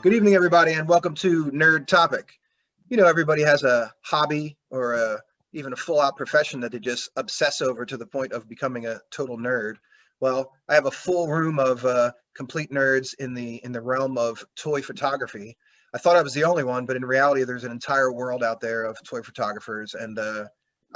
Good evening, everybody, and welcome to Nerd Topic. You know, everybody has a hobby or even a full-out profession that they just obsess over to the point of becoming a total nerd. Well, I have a full room of complete nerds in the realm of toy photography. I thought I was the only one, but in reality, there's an entire world out there of toy photographers, and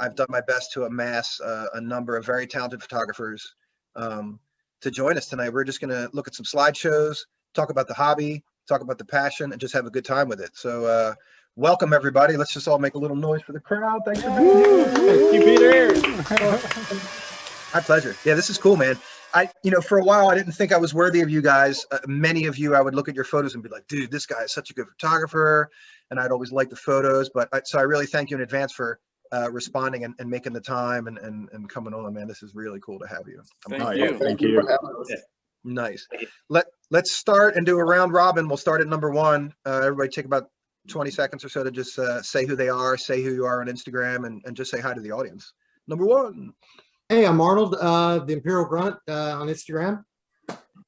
I've done my best to amass a number of very talented photographers to join us tonight. We're just going to look at some slideshows, talk about the hobby, talk about the passion, and just have a good time with it. So welcome, everybody. Let's just all make a little noise for the crowd. Thanks for being here. Thank you, Peter. My pleasure. Yeah, this is cool, man. For a while, I didn't think I was worthy of you guys. Many of you, I would look at your photos and be like, dude, this guy is such a good photographer. And I'd always like the photos. So I really thank you in advance for responding and making the time and coming on, man. This is really cool to have you. Thank you. Nice. Let's start and do a round robin. We'll start at number one. Everybody take about 20 seconds or so to just say who they are, say who you are on Instagram, and just say hi to the audience. Number one. Hey, I'm Arnold, the Imperial Grunt on Instagram.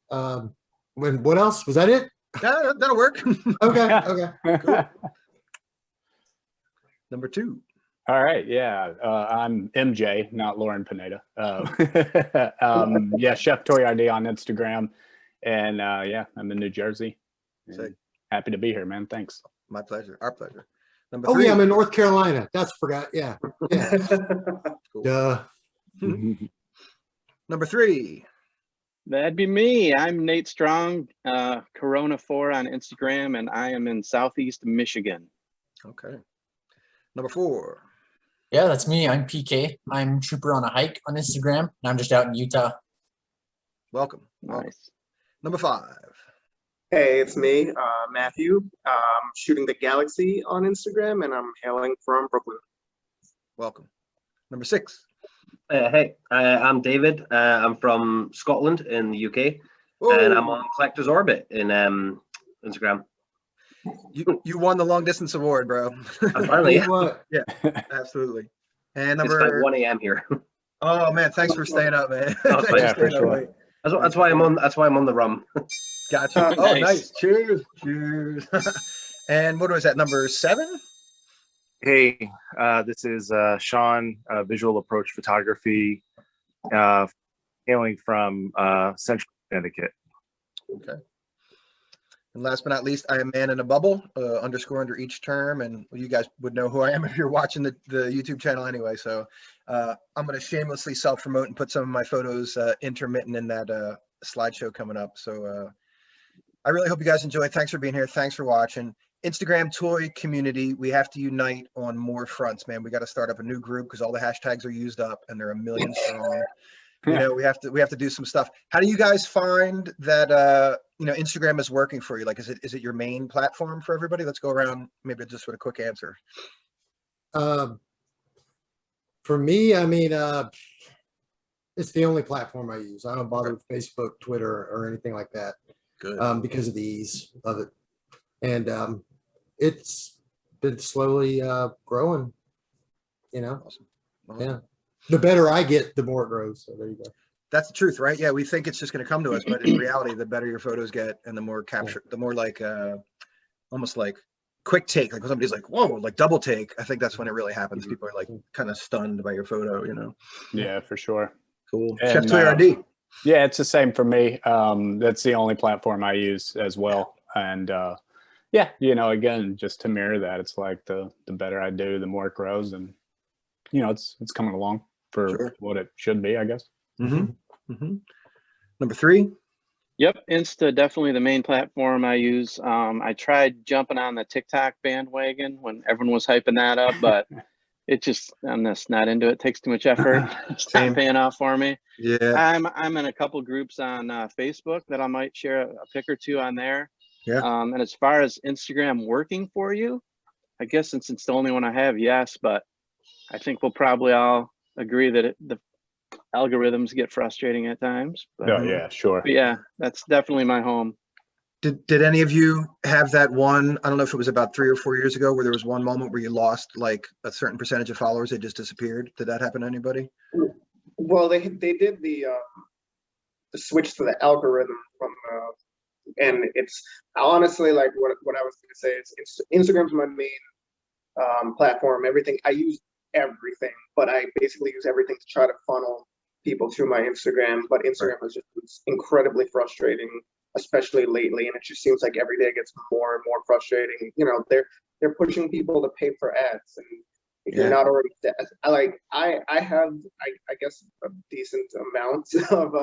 What else? Was that it? Yeah, that'll work. Okay. Cool. Number two. All right, yeah, I'm MJ, not Lauren Pineda. Yeah, Chef Toy ID on Instagram, and yeah, I'm in New Jersey. Happy to be here, man. Thanks. My pleasure. Our pleasure. Number Oh three. yeah, I'm in North Carolina. That's forgot. Yeah. Cool. Duh. Number three. That'd be me. I'm Nate Strong, Corona4 on Instagram, and I am in Southeast Michigan. Okay. Number four. Yeah, that's me. I'm PK. I'm Trooper on a Hike on Instagram, and I'm just out in Utah. Welcome. Nice. Number five. Hey, it's me, Matthew. Shooting the Galaxy on Instagram, and I'm hailing from Brooklyn. Welcome. Number six. Hey, I'm David. I'm from Scotland in the UK, Whoa. and I'm on Collector's Orbit in Instagram. You won the long distance award, bro. Apparently, What? Yeah, absolutely. And it's like number 1 a.m. here. Oh man, thanks for staying up, man. Oh, yeah, for sure. That's why I'm on. That's why I'm on the rum. Gotcha. Oh, Nice. nice. Cheers. And what was that? Number seven? Hey, this is Sean, Visual Approach Photography, hailing from Central Connecticut. Okay. And last but not least, I am Man in a Bubble, underscore under each term. And you guys would know who I am if you're watching the YouTube channel anyway. So I'm going to shamelessly self-promote and put some of my photos intermittent in that slideshow coming up. So I really hope you guys enjoy. Thanks for being here. Thanks for watching. Instagram toy community, we have to unite on more fronts, man. We got to start up a new group because all the hashtags are used up and they're 1 million strong. You know, we have to do some stuff. How do you guys find that Instagram is working for you? Like, is it your main platform for everybody? Let's go around maybe just with a quick answer. For me, I mean, it's the only platform I use. I don't bother with Facebook, Twitter, or anything like that. Good. Because of the ease of it. And it's been slowly growing, Awesome. Yeah. The better I get, the more it grows. So there you go. That's the truth, right? Yeah, we think it's just going to come to us, but in reality, the better your photos get and the more capture, the more like almost like quick take, like when somebody's like, whoa, like double take. I think that's when it really happens. People are like kind of stunned by your photo, Yeah, for sure. Cool. And, Chef Toy RD. Yeah, it's the same for me. That's the only platform I use as well. And yeah, again, just to mirror that, it's like the better I do, the more it grows, and it's coming along for what it should be, I guess. Number three. Yep, Insta definitely the main platform I use. I tried jumping on the TikTok bandwagon when everyone was hyping that up, but I'm just not into it. It takes too much effort. It's not paying off for me. Yeah. I'm in a couple groups on Facebook that I might share a pic or two on there. Yeah. And as far as Instagram working for you, I guess since it's the only one I have, yes, but I think we'll probably all agree that the algorithms get frustrating at times. But, Oh yeah, sure. but yeah, that's definitely my home. Did any of you have that one? I don't know if it was about 3 or 4 years ago where there was one moment where you lost like a certain percentage of followers. They just disappeared. Did that happen to anybody? Well, they did the switch to the algorithm from and it's honestly like what I was going to say is Instagram's my main platform. Everything I use everything, but I basically use everything to try to funnel people to my Instagram. But Instagram is just incredibly frustrating, especially lately, and it just seems like every day it gets more and more frustrating. You know, they're pushing people to pay for ads, and if you're not already, I have I guess a decent amount of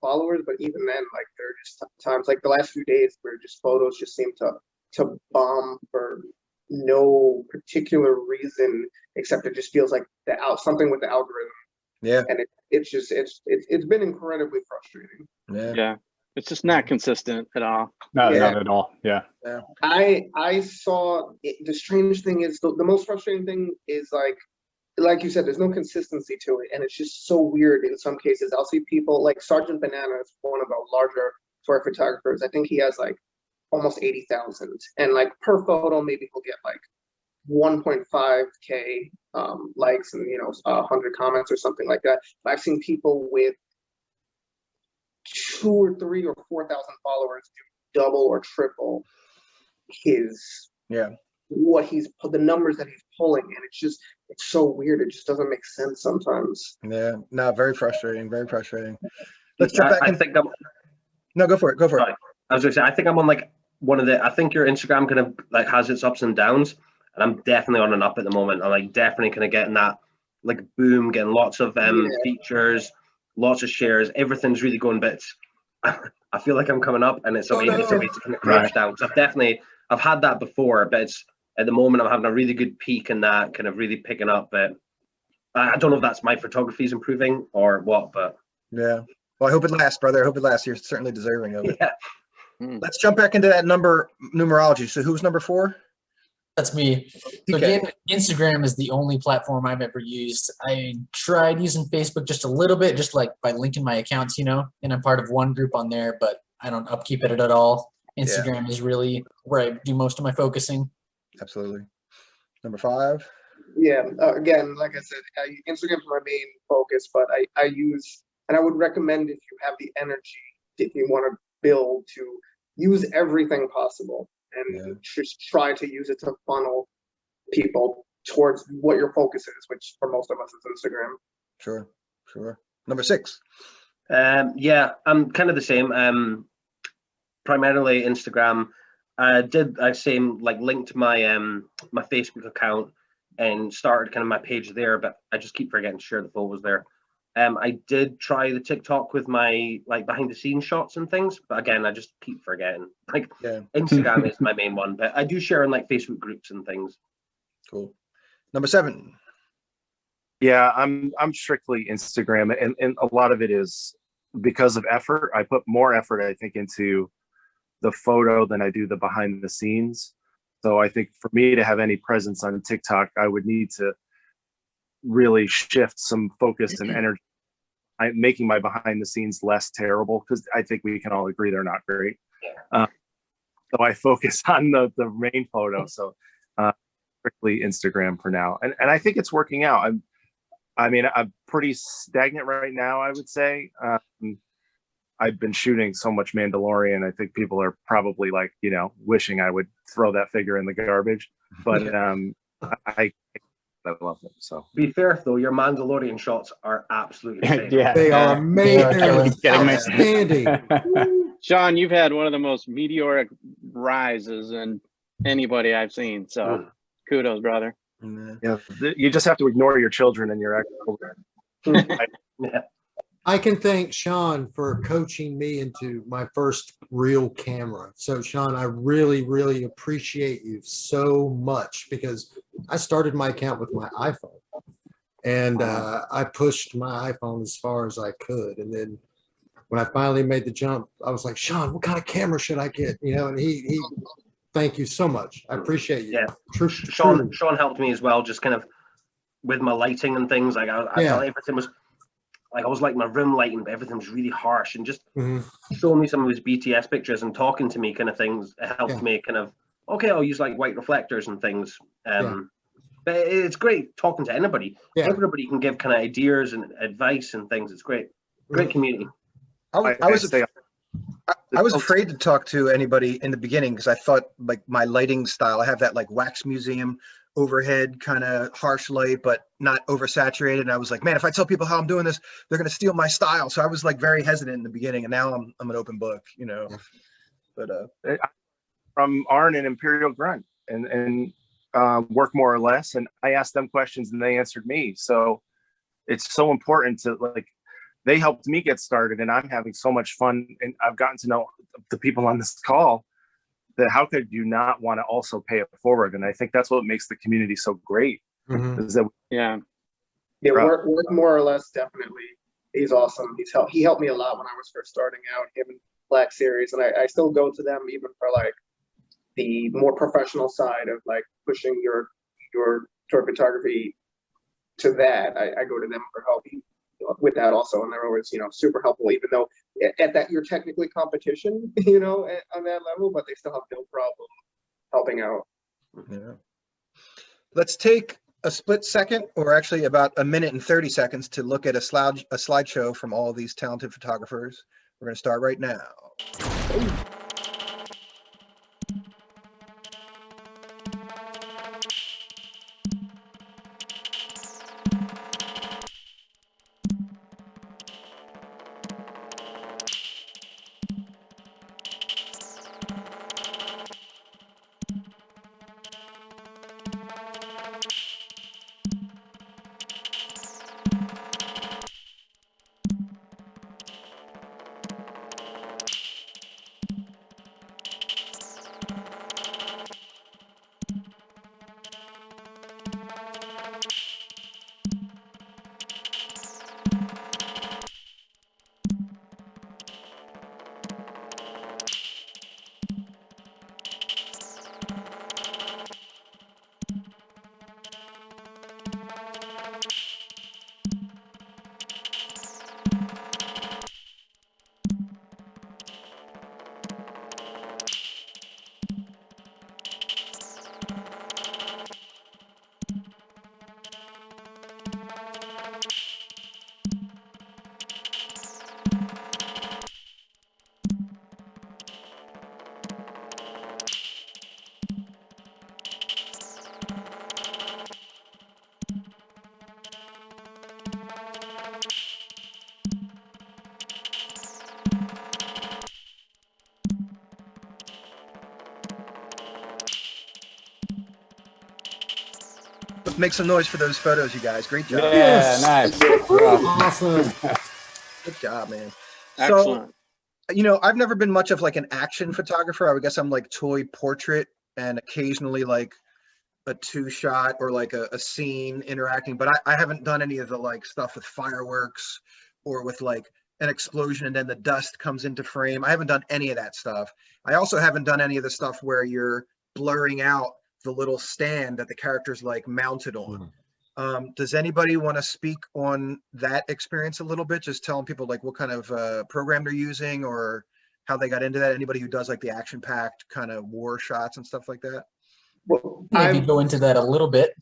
followers, but even then, like there are just times like the last few days where just photos just seem to bomb for no particular reason, except it just feels like something with the algorithm. Yeah. And it's been incredibly frustrating. Yeah. It's just not consistent at all. No, not at all. Yeah. I saw the strange thing is the most frustrating thing is like you said, there's no consistency to it, and it's just so weird. In some cases, I'll see people like Sergeant Banana is one of the larger tour photographers. I think he has like almost 80,000, and like per photo, maybe he'll get like 1.5K likes and 100 comments or something like that. But I've seen people with 2 or 3 or 4,000 followers do double or triple his the numbers that he's pulling, and it's so weird. It just doesn't make sense sometimes. Yeah, no, very frustrating. Let's jump back. No, go for it. Sorry. I was gonna say, I think I'm on like I think your Instagram kind of like has its ups and downs, and I'm definitely on an up at the moment. I'm like definitely kind of getting that like boom, getting lots of features, lots of shares. Everything's really going bits. I feel like I'm coming up, and it's a way to kind of crash down. So I've had that before, but it's at the moment I'm having a really good peak in that, kind of really picking up. But I don't know if that's my photography is improving or what, but yeah. Well, I hope it lasts, brother. I hope it lasts. You're certainly deserving of it. Yeah. Let's jump back into that numerology. So who's number 4? That's me. So again, Instagram is the only platform I've ever used. I tried using Facebook just a little bit, just like by linking my accounts, and I'm part of one group on there, but I don't upkeep it at all. Instagram is really where I do most of my focusing. Absolutely. Number 5. Yeah, again, like I said, Instagram's my main focus, but I use, and I would recommend if you have the energy, if you want to build, to use everything possible and just try to use it to funnel people towards what your focus is, which for most of us is Instagram. Sure. Number 6. Yeah, I'm kind of the same. Primarily Instagram. I linked my my Facebook account and started kind of my page there, but I just keep forgetting to share the photos there. I did try the TikTok with my like behind the scenes shots and things, but again, I just keep forgetting. Instagram is my main one, but I do share in like Facebook groups and things. Cool. Number 7. Yeah, I'm strictly Instagram, and a lot of it is because of effort. I put more effort, I think, into the photo than I do the behind the scenes. So I think for me to have any presence on TikTok, I would need to really shift some focus and energy. I'm making my behind the scenes less terrible, because I think we can all agree they're not great. So I focus on the main photo. So strictly Instagram for now, and I think it's working out. I'm pretty stagnant right now, I would say. I've been shooting so much Mandalorian. I think people are probably like, wishing I would throw that figure in the garbage. But I love them. So to be fair though, your Mandalorian shots are absolutely insane. They are amazing. Outstanding. Sean, you've had one of the most meteoric rises in anybody I've seen. So kudos, brother. Yeah, you just have to ignore your children and your ex. I can thank Sean for coaching me into my first real camera. So Sean, I really, really appreciate you so much, because I started my account with my iPhone, and I pushed my iPhone as far as I could. And then when I finally made the jump, I was like, Sean, what kind of camera should I get? And he thank you so much. I appreciate you. Yeah. Sean helped me as well, just kind of with my lighting and things. Like I felt everything was like, I was like my room lighting, but everything was really harsh, and just showing me some of his BTS pictures and talking to me kind of things helped me kind of, okay, I'll use like white reflectors and things. But it's great talking to anybody. Everybody can give kind of ideas and advice and things. It's great. Great community. I I was afraid to talk to anybody in the beginning because I thought like my lighting style, I have that like wax museum overhead kind of harsh light, but not oversaturated. And I was like, man, if I tell people how I'm doing this, they're going to steal my style. So I was like very hesitant in the beginning, and now I'm an open book, you know. But from Arn and Imperial Grunt and Work More or Less, and I asked them questions and they answered me. So it's so important to like, they helped me get started, and I'm having so much fun, and I've gotten to know the people on this call that how could you not want to also pay it forward? And I think that's what makes the community so great. Is that Work More or Less, definitely. He's awesome. He helped me a lot when I was first starting out, him and Black Series, and I still go to them even for like the more professional side of like pushing your tour photography to that. I go to them for help with that also, and they're always, you know, super helpful, even though at that you're technically competition, you know, on that level, but they still have no problem helping out. yeah. Let's take a split second, or actually about a minute and 30 seconds, to look at a slideshow from all these talented photographers. We're going to start right now. Make some noise for those photos, you guys. Great job. Yeah, nice. Awesome. Good job, man. Excellent. So, you know, I've never been much of like an action photographer. I would guess I'm like toy portrait and occasionally like a two-shot or like a scene interacting, but I haven't done any of the like stuff with fireworks or with like an explosion and then the dust comes into frame. I haven't done any of that stuff. I also haven't done any of the stuff where you're blurring out the little stand that the character's like mounted on. Does anybody want to speak on that experience a little bit? Just telling people like what kind of program they're using or how they got into that. Anybody who does like the action-packed kind of war shots and stuff like that? Well, Maybe go into that a little bit.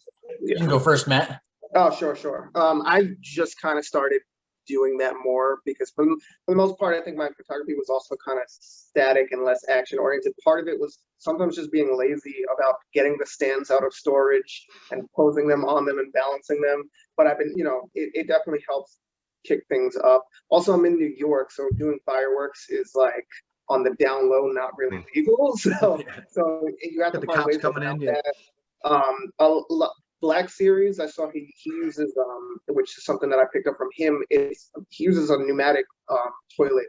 You can go first, Matt. Oh, sure. I just kind of started doing that more because for the most part, I think my photography was also kind of static and less action oriented. Part of it was sometimes just being lazy about getting the stands out of storage and posing them on them and balancing them. But I've been, you know, it definitely helps kick things up. Also, I'm in New York, so doing fireworks is like on the down low, not really legal. So you have to find ways around that. Black Series, I saw he uses, which is something that I picked up from him, is he uses a pneumatic toilet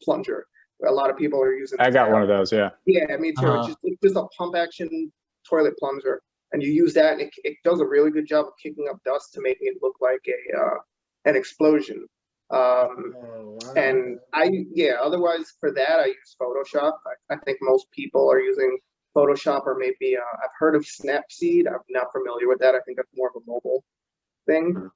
plunger. A lot of people are using. I got one of those, yeah. Yeah, me too. It's just a pump action toilet plunger, and you use that, and it does a really good job of kicking up dust to making it look like an explosion. And otherwise for that I use Photoshop. I think most people are using Photoshop, or maybe I've heard of Snapseed. I'm not familiar with that. I think that's more of a mobile thing.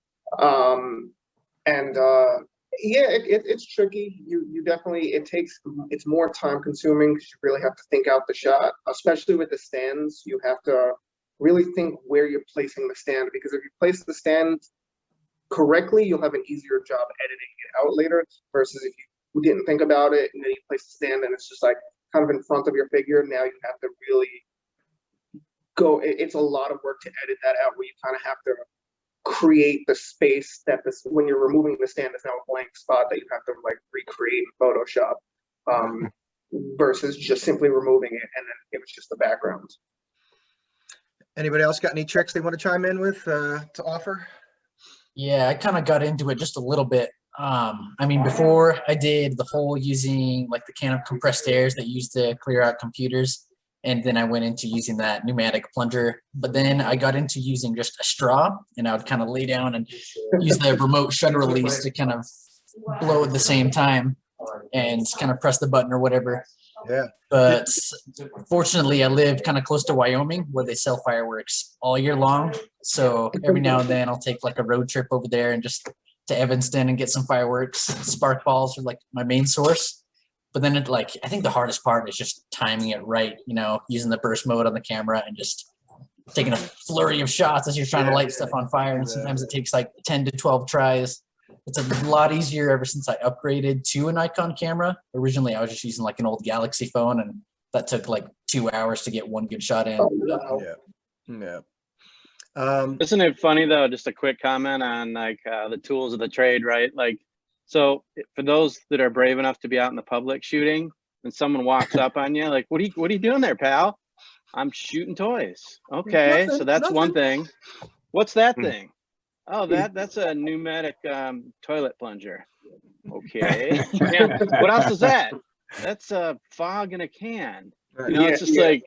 It's tricky. You definitely, it's more time consuming because you really have to think out the shot, especially with the stands. You have to really think where you're placing the stand, because if you place the stand correctly, you'll have an easier job editing it out later, versus if you we didn't think about it, and then you place the stand and it's just like kind of in front of your figure. Now you have to really go, it's a lot of work to edit that out, where you kind of have to create the space that this, when you're removing the stand, it's now a blank spot that you have to like recreate in Photoshop, versus just simply removing it and then it was just the background. Anybody else got any tricks they want to chime in with to offer? Yeah, I kind of got into it just a little bit. I mean, before I did the whole using like the can of compressed airs that used to clear out computers. And then I went into using that pneumatic plunger. But then I got into using just a straw, and I would kind of lay down and use the remote shutter release to kind of blow at the same time and kind of press the button or whatever. Yeah. But fortunately, I live kind of close to Wyoming, where they sell fireworks all year long. So every now and then I'll take like a road trip over there and just to Evanston and get some fireworks. Spark balls are like my main source. But then it, like, I think the hardest part is just timing it right, you know, using the burst mode on the camera and just taking a flurry of shots as you're trying to light stuff on fire. And sometimes it takes like 10 to 12 tries. It's a lot easier ever since I upgraded to a Nikon camera. Originally, I was just using like an old Galaxy phone, and that took like 2 hours to get one good shot in. Yeah. Isn't it funny though? Just a quick comment on like the tools of the trade, right? Like, so for those that are brave enough to be out in the public shooting, and someone walks up on you, like, what are you doing there, pal? I'm shooting toys. Okay, so that's one thing. What's that thing? Oh, that's a pneumatic toilet plunger. Okay. Yeah. What else is that? That's a fog in a can. You know, it's just like,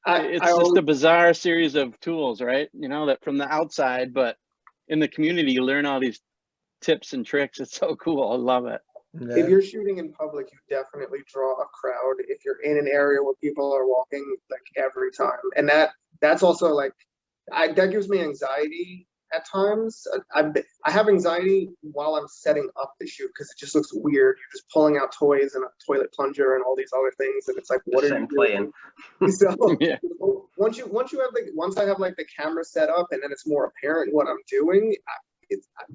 it's just a bizarre series of tools, right? You know, that from the outside, but in the community, you learn all these tips and tricks. It's so cool. I love it. Yeah. If you're shooting in public, you definitely draw a crowd. If you're in an area where people are walking, like every time, and that's also like, that gives me anxiety at times. I have anxiety while I'm setting up the shoot because it just looks weird. You're just pulling out toys and a toilet plunger and all these other things, and it's like, what are you doing? So Yeah. once I have like the camera set up and then it's more apparent what I'm doing,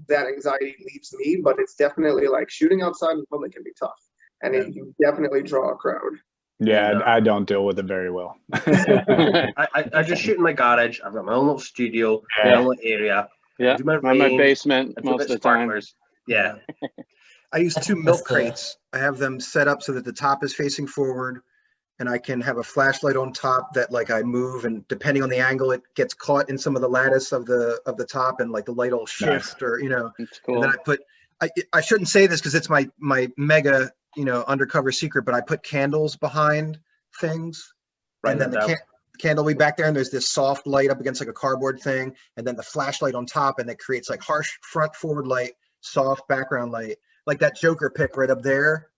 that anxiety leaves me. But it's definitely like shooting outside in public can be tough, and you definitely draw a crowd. Yeah, I don't deal with it very well. I just shoot in my garage. I've got my own little studio, my own little area. Yeah, Do my I'm in my rain, basement I do most of the time. sparklers. Yeah. I use 2 milk crates. I have them set up so that the top is facing forward, and I can have a flashlight on top that like I move, and depending on the angle, it gets caught in some of the lattice of the top, and like the light will shift, or you know. It's cool. And then I put, I shouldn't say this because it's my mega, you know, undercover secret, but I put candles behind things, and then the candle will be back there, and there's this soft light up against like a cardboard thing, and then the flashlight on top, and it creates like harsh front forward light, soft background light, like that Joker pic right up there,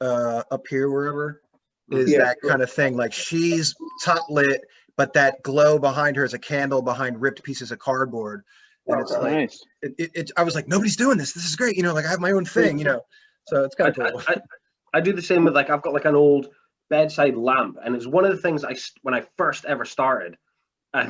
up here, wherever, is that kind of thing. Like she's top lit, but that glow behind her is a candle behind ripped pieces of cardboard. And it's like, Nice. I was like, nobody's doing this. This is great. You know, like I have my own thing, you know, so it's kind of cool. I do the same with like, I've got like an old bedside lamp, and it's one of the things when I first ever started,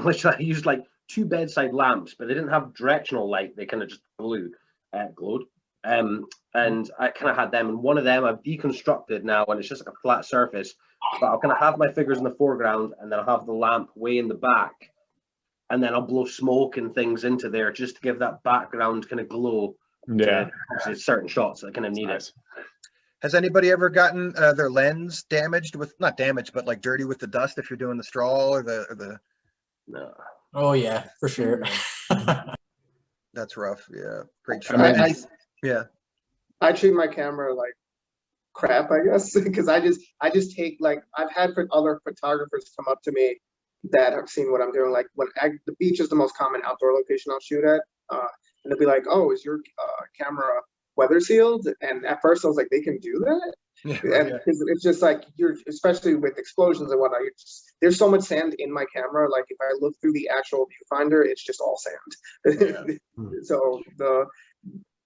which I used like 2 bedside lamps, but they didn't have directional light. They kind of just glowed. And I kind of had them, and one of them I've deconstructed now, and it's just like a flat surface, but I'll kind of have my figures in the foreground, and then I'll have the lamp way in the back, and then I'll blow smoke and things into there just to give that background kind of glow. Yeah, certain shots that kind of need it. Has anybody ever gotten their lens damaged with, not damaged, but like dirty with the dust if you're doing the straw or the No. Oh yeah, for sure. That's rough. Yeah. Great shot. I treat my camera like crap, I guess, because I just take, like, I've had other photographers come up to me that have seen what I'm doing. Like when the beach is the most common outdoor location I'll shoot at, and they'll be like, "Oh, is your camera weather sealed?" And at first I was like, "They can do that?" And it's just like, especially with explosions and whatnot, there's so much sand in my camera. Like if I look through the actual viewfinder, it's just all sand. So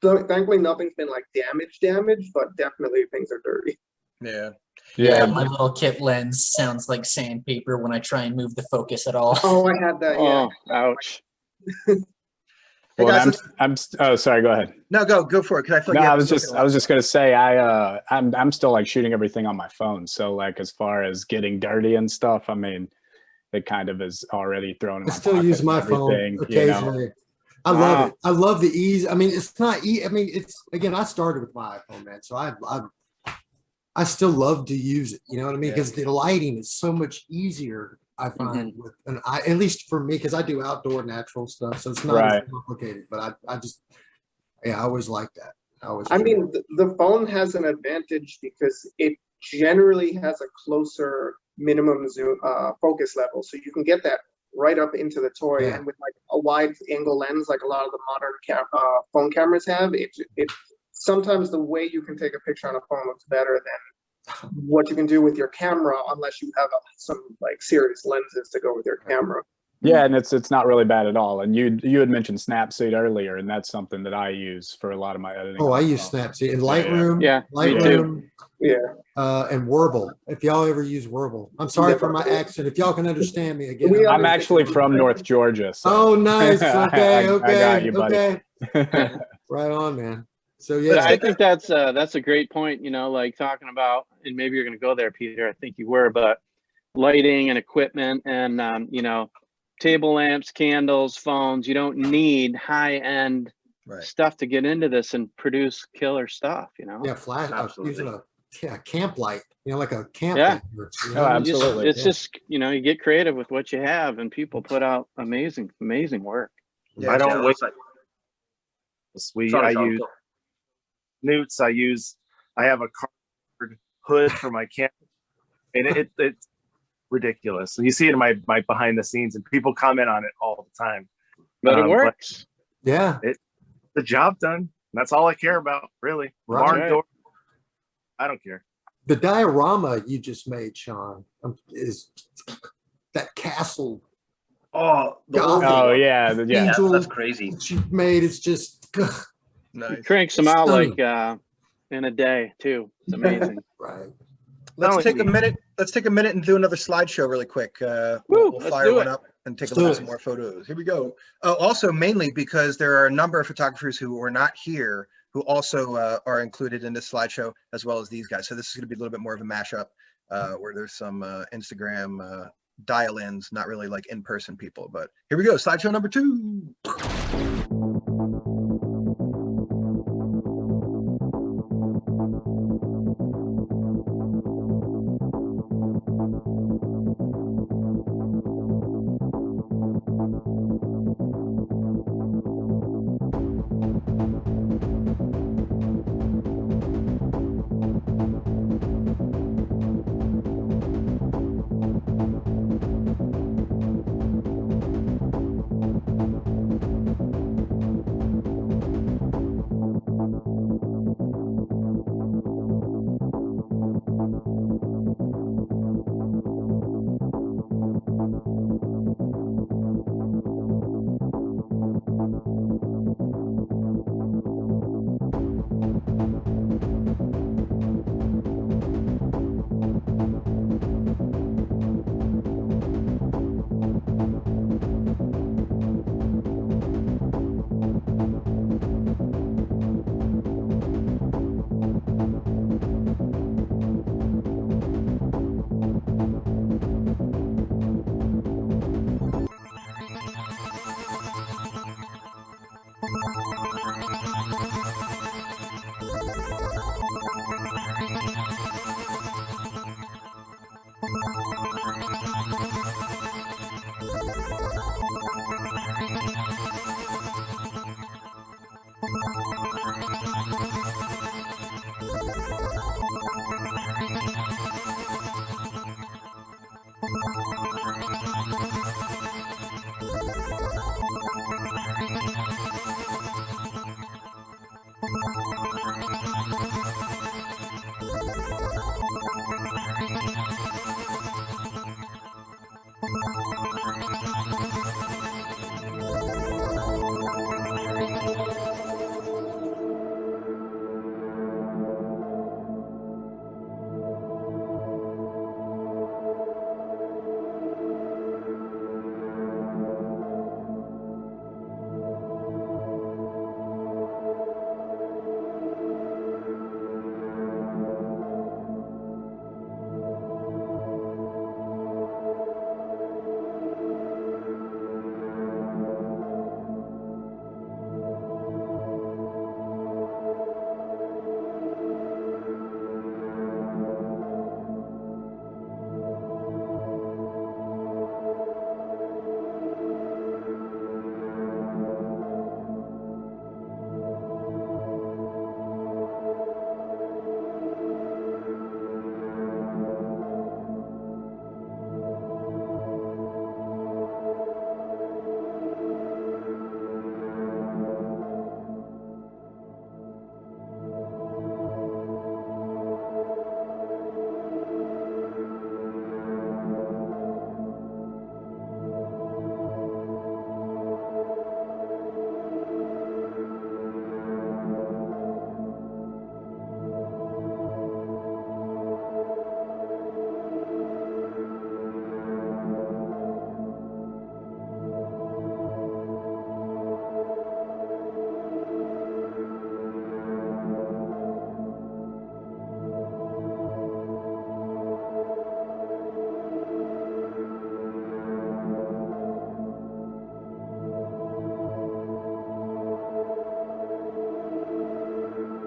thankfully nothing's been like damaged, but definitely things are dirty. Yeah, my little kit lens sounds like sandpaper when I try and move the focus at all. Oh, I had that. Yeah. Oh, ouch. Hey Well, guys, oh, sorry, go ahead. no, go for it. Cause I feel No, like you I haven't was spoken just a lot. gonna say I'm still like shooting everything on my phone. So like as far as getting dirty and stuff, I mean, it kind of is already thrown in I my still pocket use and my phone everything, occasionally. I Wow. love it. I love the ease. I mean, it's not. I mean, it's again. I started with my iPhone, man. So I still love to use it. You know what I mean? Yeah. Because the lighting is so much easier. I find with an eye, at least for me, because I do outdoor natural stuff, so it's not Right. as complicated. But I just, yeah, I always like that. I mean, the phone has an advantage because it generally has a closer minimum zoom focus level, so you can get that right up into the toy. Yeah. And with like a wide angle lens, like a lot of the modern phone cameras have, it sometimes the way you can take a picture on a phone looks better than what you can do with your camera, unless you have some like serious lenses to go with your camera. Yeah, and it's not really bad at all. And you had mentioned Snapseed earlier, and that's something that I use for a lot of my editing. Oh, on I my use phone. Snapseed and Lightroom. Yeah, me Lightroom. Yeah. And Warble. If y'all ever use Warble, I'm sorry for my accent. If y'all can understand me again. We I'm actually from North Georgia. So Oh, nice. Okay, I got you, buddy. okay. Right on, man. So Yeah, yeah, I think that's a great point, you know, like talking about, and maybe you're going to go there, Peter, I think you were, but lighting and equipment and, you know, table lamps, candles, phones, you don't need high-end Right. stuff to get into this and produce killer stuff, you know? yeah, flash. Absolutely. Using a camp light, you know, like a camp. Yeah. light, you Oh, know? absolutely. It's just, you know, you get creative with what you have and people put out amazing work. Yeah, I don't Yeah, wait. it's like- Sweet. Sorry, I Sean, use go. newts. I have a cardboard hood for my camera, and it's ridiculous. And you see it in my behind the scenes, and people comment on it all the time. But it works. Yeah. The job done. That's all I care about, really. Right. Barn Right. door. I don't care. The diorama you just made, Sean, is that castle Oh, the whole God. thing. Oh yeah, Yeah, angel that's crazy. that you've made. It's just nice. Cranks them out Stunning. like in a day too. It's amazing. right. Let's only take a me. minute. Let's take a minute and do another slideshow really quick. Woo, We'll let's fire do one it. up and take a Let's look do at some it. more photos. Here we go. Also, mainly because there are a number of photographers who were not here who also are included in this slideshow, as well as these guys. So this is going to be a little bit more of a mashup where there's some Instagram dial-ins, not really like in-person people. But here we go. Slideshow number 2.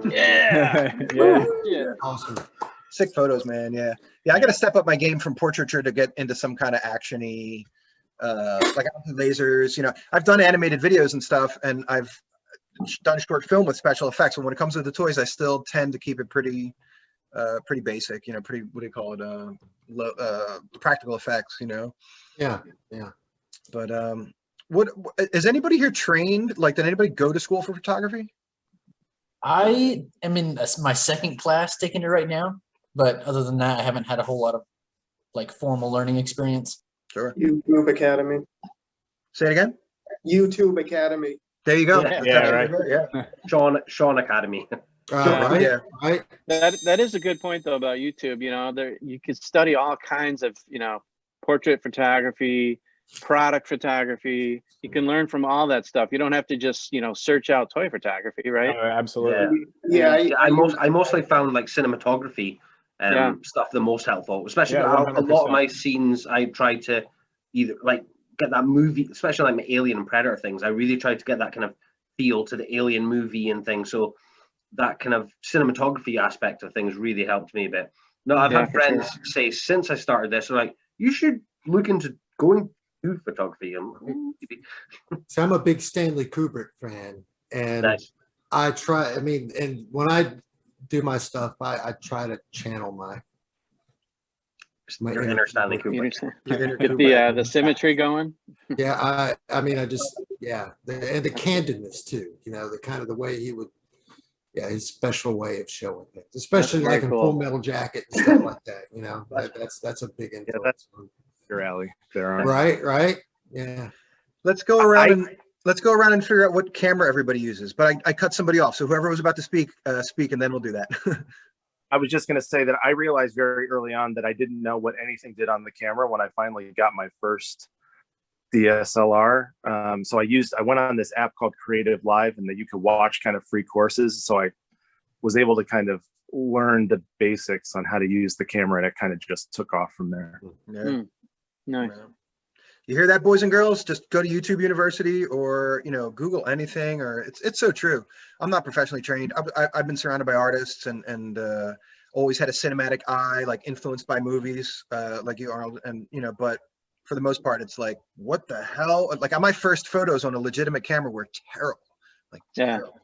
Yeah. Yeah. Yeah. Awesome. Sick photos, man. Yeah. Yeah. I got to step up my game from portraiture to get into some kind of actiony, like I do lasers, I've done animated videos and stuff, and I've done short film with special effects. And when it comes to the toys, I still tend to keep it pretty basic, pretty, what do you call it? Practical effects, Yeah. Yeah. But, what is anybody here trained? Like, did anybody go to school for photography? I am in my second class taking it right now, but other than that, I haven't had a whole lot of like formal learning experience. Sure. YouTube Academy. Say it again. YouTube Academy. There you go. Yeah, right. Yeah. Sean Academy. Right. Yeah. Right. That is a good point though about YouTube. There you could study all kinds of portrait photography, product photography. You can learn from all that stuff. You don't have to just search out toy photography, right? Oh, absolutely. Yeah. I mostly found like cinematography stuff the most helpful, especially Yeah, a lot of 100%. my scenes. I tried to either like get that movie, especially like my Alien and Predator things. I really tried to get that kind of feel to the Alien movie and things. So that kind of cinematography aspect of things really helped me a bit. No, I've had friends say since I started this, they're like, you should look into going to photography. So I'm a big Stanley Kubrick fan, and Nice. I try. I mean, and when I do my stuff, I try to channel my Your inner Stanley Kubrick. Get the symmetry going. Yeah, I mean, and the candidness too. The kind of the way he would, his special way of showing things, especially That's like very in cool. Full Metal Jacket and stuff like that. That's a big influence. that's your alley there. On. Right. Yeah. Let's go around and figure out what camera everybody uses. But I cut somebody off, so whoever was about to speak, and then we'll do that. I was just going to say that I realized very early on that I didn't know what anything did on the camera when I finally got my first DSLR. So I went on this app called Creative Live, and that you could watch kind of free courses. So I was able to kind of learn the basics on how to use the camera, and it kind of just took off from there. Yeah. Nice. You hear that, boys and girls? Just go to YouTube University or Google anything. Or it's so true. I'm not professionally trained. I've been surrounded by artists and always had a cinematic eye, like influenced by movies, like you, Arnold. And but for the most part, it's like, what the hell? Like my first photos on a legitimate camera were terrible. Like terrible.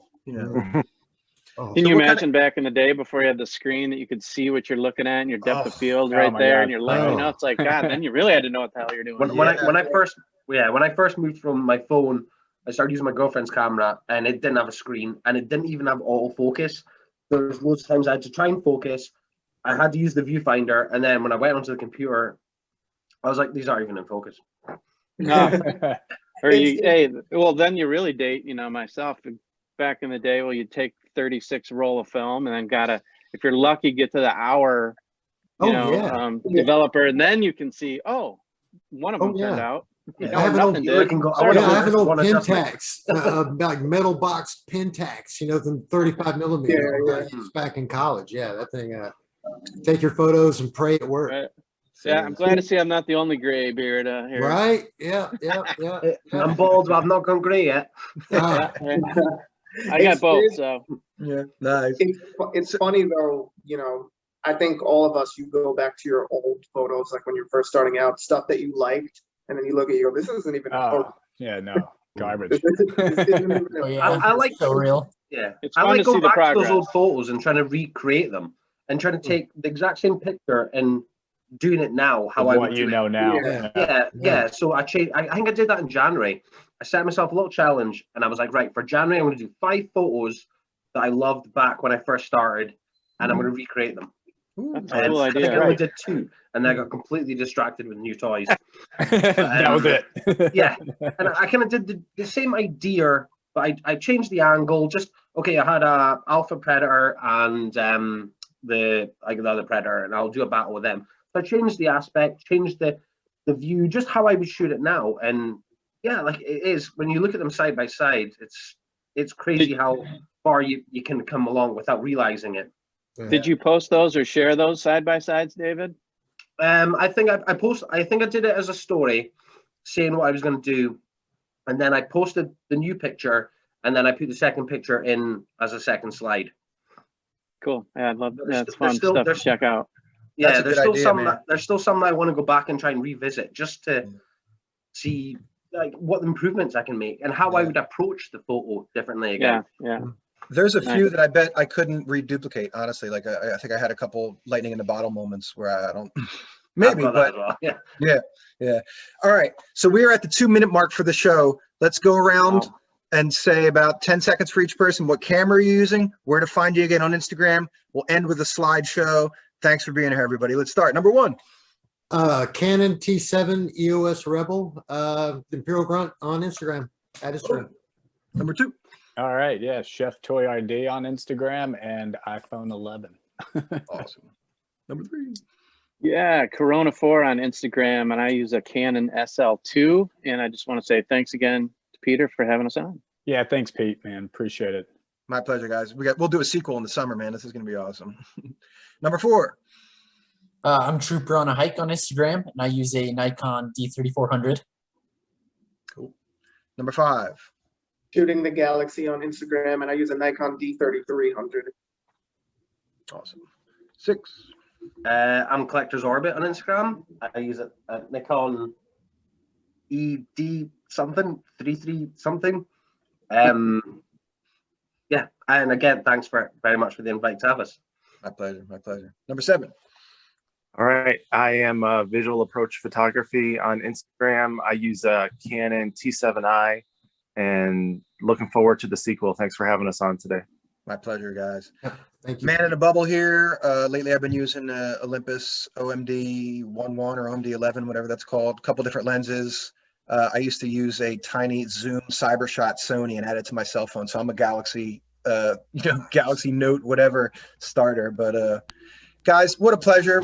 Oh, Can So you what kind imagine back in the day before you had the screen that you could see what you're looking at and your depth of field oh right my there, God. and you're like, it's like, God, then you really had to know what the hell you're doing. When I first moved from my phone, I started using my girlfriend's camera, and it didn't have a screen, and it didn't even have autofocus. There's loads of times I had to try and focus. I had to use the viewfinder, and then when I went onto the computer, I was like, these aren't even in focus. No. Or then you really date, myself back in the day, you'd take 36 roll of film and then if you're lucky, get to the hour, developer, and then you can see, one of them turned out. I have an old Pentax, like metal box Pentax, the 35 millimeter. Back in college, that thing. Take your photos and pray it worked. Right. Yeah, I'm glad to see I'm not the only gray beard here. Right? Yeah. I'm bald, but I've not gone grey yet. I got both, so. Yeah, nice. It's funny though, I think all of us, you go back to your old photos, like when you're first starting out, stuff that you liked, and then you look at you go, this isn't even a photo. Yeah, no, garbage. I like so real. Yeah, It's I fun like to going see the back to those progress. old photos and trying to recreate them and trying to take the exact same picture and doing it now how I what would you do know it. now. Yeah. So I think I did that in January. I set myself a little challenge, and I was like, right, for January, I'm going to do 5 photos that I loved back when I first started, and I'm going to recreate them. That's a cool I think idea. I only did 2, and then I got completely distracted with new toys. That was it. Yeah, and I kind of did the same idea, but I changed the angle. Just I had a Alpha Predator and the other Predator, and I'll do a battle with them. So I changed the aspect, changed the view, just how I would shoot it now. And yeah, like it is when you look at them side by side, it's crazy how far you can come along without realizing it. Did you post those or share those side by sides, David? I think I think I did it as a story, saying what I was going to do, and then I posted the new picture, and then I put the second picture in as a second slide. Cool. Yeah, I'd love There's- that's there's fun still- stuff to there's- check out. Yeah, That's a there's good still idea, some man. that, there's still some that I want to go back and try and revisit just to see like what improvements I can make and how I Yeah. would approach the photo differently Yeah, again. yeah. There's a Nice. few that I bet I couldn't reduplicate, honestly. Like I think I had a couple lightning in the bottle moments where I don't I've maybe, got but that as well. Yeah. yeah. All right. So we are at the 2-minute mark for the show. Let's go around Wow. and say about 10 seconds for each person, what camera you're using, where to find you again on Instagram. We'll end with a slideshow. Thanks for being here, everybody. Let's start. Number 1. Canon T7 EOS Rebel, Imperial Grunt on Instagram. At Instagram. Number 2. All right, yeah, Chef Toy ID on Instagram and iPhone 11. Awesome. Number 3. Yeah, Corona 4 on Instagram, and I use a Canon SL2. And I just want to say thanks again to Peter for having us on. Yeah, thanks, Pete, man. Appreciate it. My pleasure, guys. We'll do a sequel in the summer, man. This is going to be awesome. Number 4. I'm Trooper on a Hike on Instagram, and I use a Nikon D3400. Cool. Number 5. Shooting the Galaxy on Instagram, and I use a Nikon D3300. Awesome. 6. I'm Collector's Orbit on Instagram. I use a Nikon ED something, 33 something. Yeah, and again, thanks very much for the invite to have us. My pleasure. My pleasure. Number 7. All right, I am Visual Approach Photography on Instagram. I use a Canon T7i, and looking forward to the sequel. Thanks for having us on today. My pleasure, guys. Thank you. Man in a bubble here. Lately, I've been using Olympus OMD 11 or OMD 11, whatever that's called. A couple different lenses. I used to use a tiny zoom CyberShot Sony and add it to my cell phone. So I'm a Galaxy, Galaxy Note, whatever starter. But guys, what a pleasure.